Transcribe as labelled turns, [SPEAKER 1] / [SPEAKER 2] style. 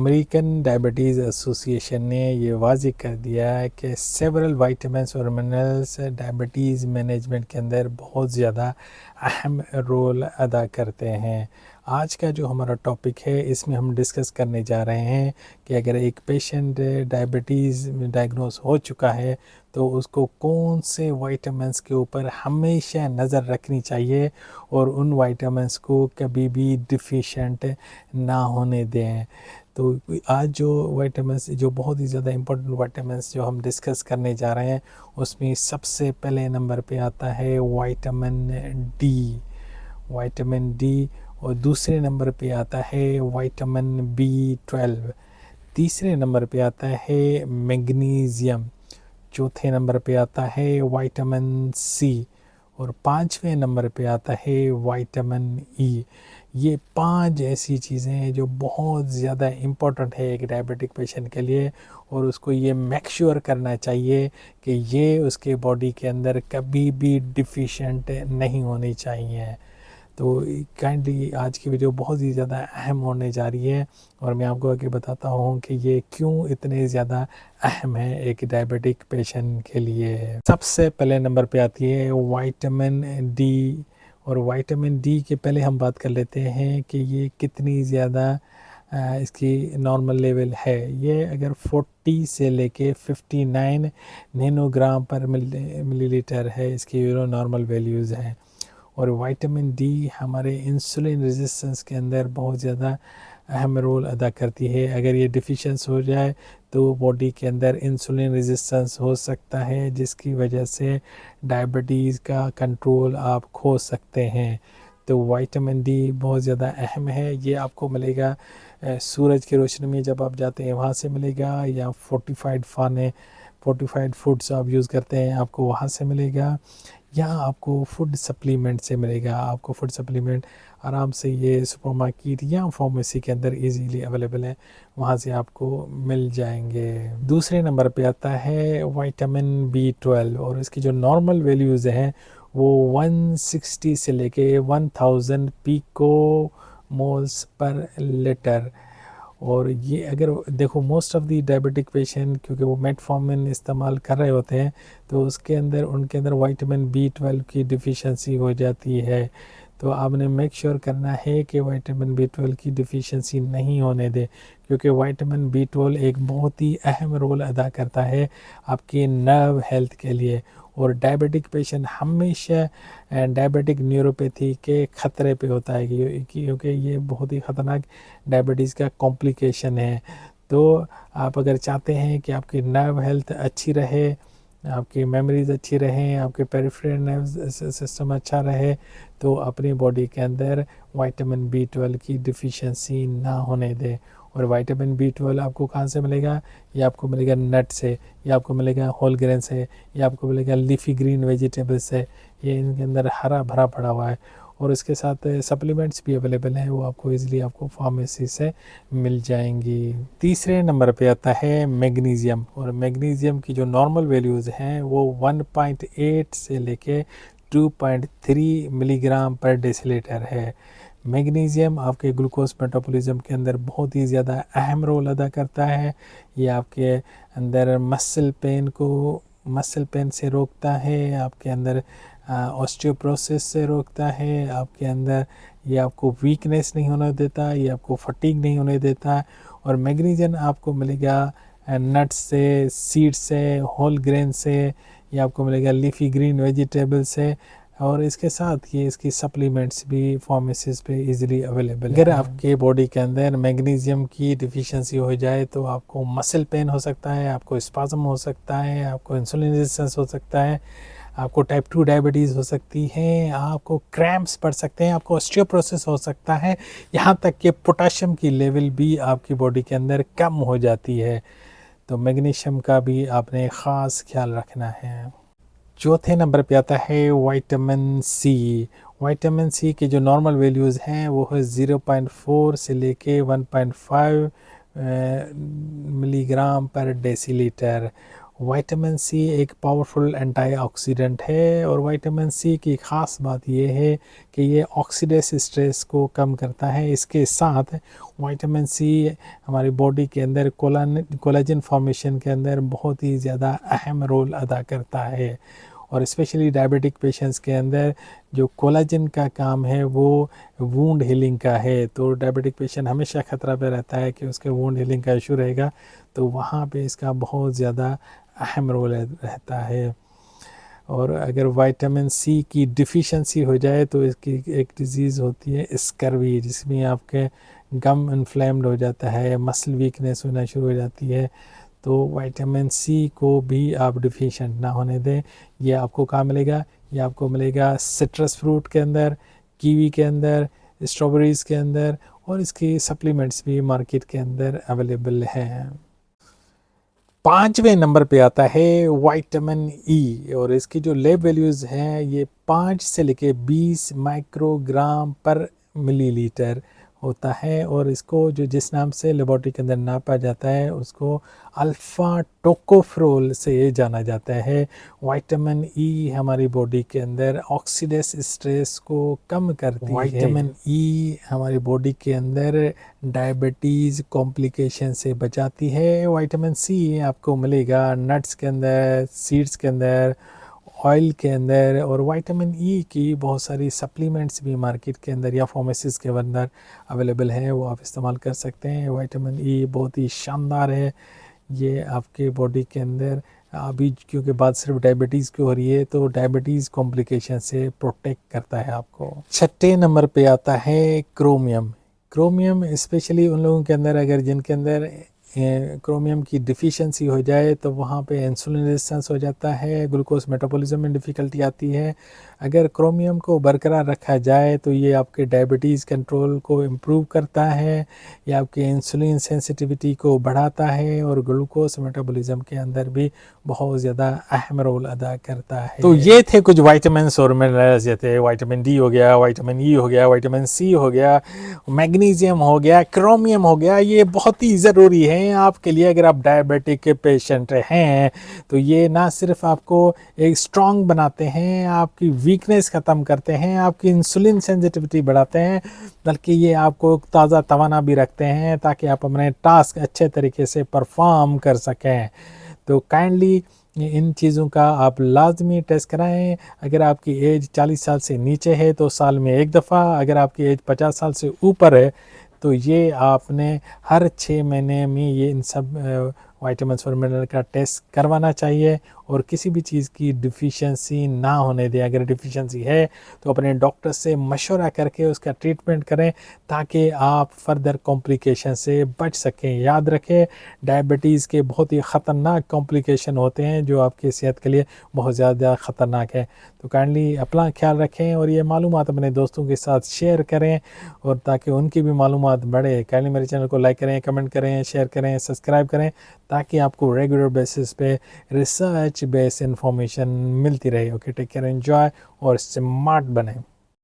[SPEAKER 1] American diabetes association ने ये वाज़ेह कर दिया है कि सेवरल विटामिन्स और मिनरल्स डायबिटीज़ मैनेजमेंट के अंदर बहुत ज़्यादा अहम रोल अदा करते हैं। आज का जो हमारा टॉपिक है इसमें हम डिस्कस करने जा रहे हैं कि अगर एक पेशेंट डायबिटीज़ डायग्नोस हो चुका है तो उसको कौन से विटामिन्स के ऊपर हमेशा नज़र रखनी चाहिए और उन विटामिन्स को कभी भी डिफिशिएंट ना होने दें। तो आज जो विटामिन्स जो बहुत ही ज़्यादा इम्पोर्टेंट विटामिन्स जो हम डिस्कस करने जा रहे हैं उसमें सबसे पहले नंबर पे आता है विटामिन डी और दूसरे नंबर पे आता है विटामिन B12, तीसरे नंबर पे आता है मैग्नीशियम, चौथे नंबर पे आता है विटामिन सी और पांचवें नंबर पे आता है विटामिन ई। ये 5 ऐसी चीज़ें हैं जो बहुत ज़्यादा इम्पोर्टेंट है एक डायबिटिक पेशेंट के लिए और उसको ये मेक श्योर करना चाहिए कि ये उसके बॉडी के अंदर कभी भी डिफिशिएंट नहीं होनी चाहिए। तो काइंडली आज की वीडियो बहुत ही ज़्यादा अहम होने जा रही है और मैं आपको आगे बताता हूँ कि ये क्यों इतने ज़्यादा अहम है एक डायबिटिक पेशेंट के लिए। सबसे पहले नंबर पे आती है विटामिन डी और विटामिन डी के पहले हम बात कर लेते हैं कि ये कितनी ज़्यादा इसकी नॉर्मल लेवल है। ये अगर 40 से लेके 59 नैनोग्राम पर मिलीलीटर है, इसकी नॉर्मल वैल्यूज़ हैं। और विटामिन डी हमारे इंसुलिन रेजिस्टेंस के अंदर बहुत ज़्यादा अहम रोल अदा करती है। अगर ये डिफिशिएंस हो जाए तो बॉडी के अंदर इंसुलिन रेजिस्टेंस हो सकता है जिसकी वजह से डायबिटीज़ का कंट्रोल आप खो सकते हैं। तो विटामिन डी बहुत ज़्यादा अहम है। ये आपको मिलेगा सूरज की रोशनी में जब आप जाते हैं वहाँ से मिलेगा, या फोर्टिफाइड फूड्स आप यूज़ करते हैं आपको वहाँ से मिलेगा, या आपको फूड सप्लीमेंट से मिलेगा। आपको फूड सप्लीमेंट आराम से ये सुपरमार्केट या फार्मेसी के अंदर इजीली अवेलेबल है, वहाँ से आपको मिल जाएंगे। दूसरे नंबर पे आता है विटामिन B12 और इसकी जो नॉर्मल वैल्यूज़ हैं वो 160 से लेके 1000 पिको मोल्स पर लीटर। और ये अगर देखो most of the diabetic patient क्योंकि वो मेटफॉर्मिन इस्तेमाल कर रहे होते हैं तो उसके अंदर उनके अंदर विटामिन B12 की डिफिशिएंसी हो जाती है। तो आपने मेक श्योर करना है कि विटामिन B12 की डिफिशिएंसी नहीं होने दे, क्योंकि विटामिन B12 एक बहुत ही अहम रोल अदा करता है आपकी नर्व हेल्थ के लिए। और डायबिटिक पेशेंट हमेशा डायबिटिक न्यूरोपैथी के ख़तरे पे होता है क्योंकि ये बहुत ही ख़तरनाक डायबिटीज़ का कॉम्प्लिकेशन है। तो आप अगर चाहते हैं कि आपकी नर्व हेल्थ अच्छी रहे, आपकी मेमोरीज अच्छी रहें, आपके पेरिफेरल नर्व सिस्टम अच्छा रहे, तो अपनी बॉडी के अंदर विटामिन B12 की डिफिशिएंसी ना होने दें। और विटामिन B12 आपको कहाँ से मिलेगा? ये आपको मिलेगा नट से, ये आपको मिलेगा होल ग्रेन से, ये आपको मिलेगा लीफी ग्रीन वेजिटेबल से। ये इनके अंदर हरा भरा पड़ा हुआ है और इसके साथ सप्लीमेंट्स भी अवेलेबल हैं, वो आपको इजीली आपको फार्मेसी से मिल जाएंगी। तीसरे नंबर पे आता है मैग्नीशियम और मैग्नीशियम की जो नॉर्मल वैल्यूज़ हैं वो 1.8 से लेके 2.3 मिलीग्राम पर डेसीलीटर है। मैग्नीशियम आपके ग्लूकोज मेटाबॉलिज्म के अंदर बहुत ही ज़्यादा अहम रोल अदा करता है। ये आपके अंदर मसल पेन से रोकता है, आपके अंदर ऑस्टियोपोरोसिस से रोकता है, आपके अंदर ये आपको वीकनेस नहीं होने देता, ये आपको फटीग नहीं होने देता। और मैग्नीशियम आपको मिलेगा नट्स से, सीड्स से, होल ग्रेन से, ये आपको मिलेगा लीफी ग्रीन वेजिटेबल से। और इसके साथ ये इसकी सप्लीमेंट्स भी फार्मेसीज पे इजीली अवेलेबल है। अगर आपके बॉडी के अंदर मैग्नीशियम की डिफिशिएंसी हो जाए तो आपको मसल पेन हो सकता है, आपको स्पाज्म हो सकता है, आपको इंसुलिन रेजिस्टेंस हो सकता है, आपको टाइप 2 डायबिटीज़ हो सकती है, आपको क्रैम्प्स पड़ सकते हैं, आपको ऑस्टियोपोरोसिस हो सकता है, यहाँ तक कि पोटेशियम की लेवल भी आपकी बॉडी के अंदर कम हो जाती है। तो मैग्नीशियम का भी आपने ख़ास ख्याल रखना है। चौथे नंबर पे आता है विटामिन सी। विटामिन सी की जो नॉर्मल वैल्यूज़ हैं वो है 0.4 से लेके 1.5 मिलीग्राम पर डेसीलीटर। विटामिन सी एक पावरफुल एंटीऑक्सीडेंट है और विटामिन सी की ख़ास बात यह है कि ये ऑक्सीडेस स्ट्रेस को कम करता है। इसके साथ विटामिन सी हमारी बॉडी के अंदर कोलेजन फॉर्मेशन के अंदर बहुत ही ज़्यादा अहम रोल अदा करता है और स्पेशली डायबिटिक पेशेंट्स के अंदर जो कोलेजन का काम है वो वूंड हीलिंग का है। तो डायबिटिक पेशेंट हमेशा ख़तरा पे रहता है कि उसके वूंड हीलिंग का इशू रहेगा, तो वहाँ पे इसका बहुत ज़्यादा अहम रोल रहता है। और अगर विटामिन सी की डिफ़िशेंसी हो जाए तो इसकी एक डिज़ीज़ होती है स्कर्वी, जिसमें आपके गम इन्फ्लेम्ड हो जाता है, मसल वीकनेस होना शुरू हो जाती है। तो विटामिन सी को भी आप डिफिशिएंट ना होने दें। ये आपको कहाँ मिलेगा? ये आपको मिलेगा सिट्रस फ्रूट के अंदर, कीवी के अंदर, स्ट्रॉबेरीज़ के अंदर, और इसकी सप्लीमेंट्स भी मार्केट के अंदर अवेलेबल हैं। 5वें नंबर पे आता है विटामिन ई और इसकी जो लैब वैल्यूज़ हैं ये 5 से लेके 20 माइक्रोग्राम पर मिलीलीटर होता है और इसको जो जिस नाम से लेबॉर्ट्री के अंदर नापा जाता है उसको अल्फ़ा टोकोफेरोल से जाना जाता है। विटामिन ई हमारी बॉडी के अंदर ऑक्सीडेस स्ट्रेस को कम करती है। विटामिन ई हमारी बॉडी के अंदर डायबिटीज़ कॉम्प्लिकेशन से बचाती है। विटामिन सी आपको मिलेगा नट्स के अंदर, सीड्स के अंदर, ऑयल के अंदर, और विटामिन ई की बहुत सारी सप्लीमेंट्स भी मार्केट के अंदर या फार्मेसीज़ के अंदर अवेलेबल हैं, वो आप इस्तेमाल कर सकते हैं। विटामिन ई बहुत ही शानदार है, ये आपके बॉडी के अंदर अभी क्योंकि बात सिर्फ डायबिटीज़ की हो रही है तो डायबिटीज़ कॉम्प्लिकेशन से प्रोटेक्ट करता है आपको। 6 नंबर पे आता है क्रोमियम। क्रोमियम स्पेशली उन लोगों के अंदर अगर जिनके अंदर क्रोमियम की डिफ़िशेंसी हो जाए तो वहाँ पे इंसुलिन रेजिस्टेंस हो जाता है, ग्लूकोज मेटाबॉलिज्म में डिफ़िकल्टी आती है। अगर क्रोमियम को बरकरार रखा जाए तो ये आपके डायबिटीज़ कंट्रोल को इम्प्रूव करता है, ये आपके इंसुलिन सेंसिटिविटी को बढ़ाता है और ग्लूकोज मेटाबॉलिज्म के अंदर भी बहुत ज़्यादा अहम रोल अदा करता है। तो ये थे कुछ विटामिन्स और मिनरल्स, जैसे विटामिन डी हो गया, विटामिन ई हो गया, विटामिन सी हो गया, मैग्नीशियम हो गया, क्रोमियम हो गया। ये बहुत ही ज़रूरी है आपके लिए अगर आप डायबिटिक के पेशेंट हैं, तो ये ना सिर्फ आपको एक स्ट्रॉन्ग बनाते हैं, आपकी वीकनेस ख़त्म करते हैं, आपकी इंसुलिन सेंसिटिविटी बढ़ाते हैं, बल्कि ये आपको ताज़ा तवाना भी रखते हैं ताकि आप अपने टास्क अच्छे तरीके से परफॉर्म कर सकें। तो काइंडली इन चीज़ों का आप लाजमी टेस्ट कराएं। अगर आपकी एज 40 साल से नीचे है तो साल में 1 दफ़ा, अगर आपकी एज 50 साल से ऊपर है तो ये आपने हर 6 महीने में ये इन सब विटामिन्स और मिनरल का टेस्ट करवाना चाहिए और किसी भी चीज़ की डिफ़िशेंसी ना होने दें। अगर डिफ़िशेंसी है तो अपने डॉक्टर से मशवरा करके उसका ट्रीटमेंट करें ताकि आप फर्दर कॉम्प्लिकेशन से बच सकें। याद रखें, डायबिटीज़ के बहुत ही ख़तरनाक कॉम्प्लिकेशन होते हैं जो आपकी सेहत के लिए बहुत ज़्यादा ख़तरनाक है। तो काइंडली अपना ख्याल रखें और ये मालूमात अपने दोस्तों के साथ शेयर करें और ताकि उनकी भी मालूमात बढ़े। काइंडली मेरे चैनल को लाइक करें, कमेंट करें, शेयर करें, सब्सक्राइब करें ताकि आपको रेगुलर बेसिस पे रिसर्च बेस्ड इंफॉर्मेशन मिलती रहे। ओके, टेक केयर, एंजॉय और स्मार्ट बने।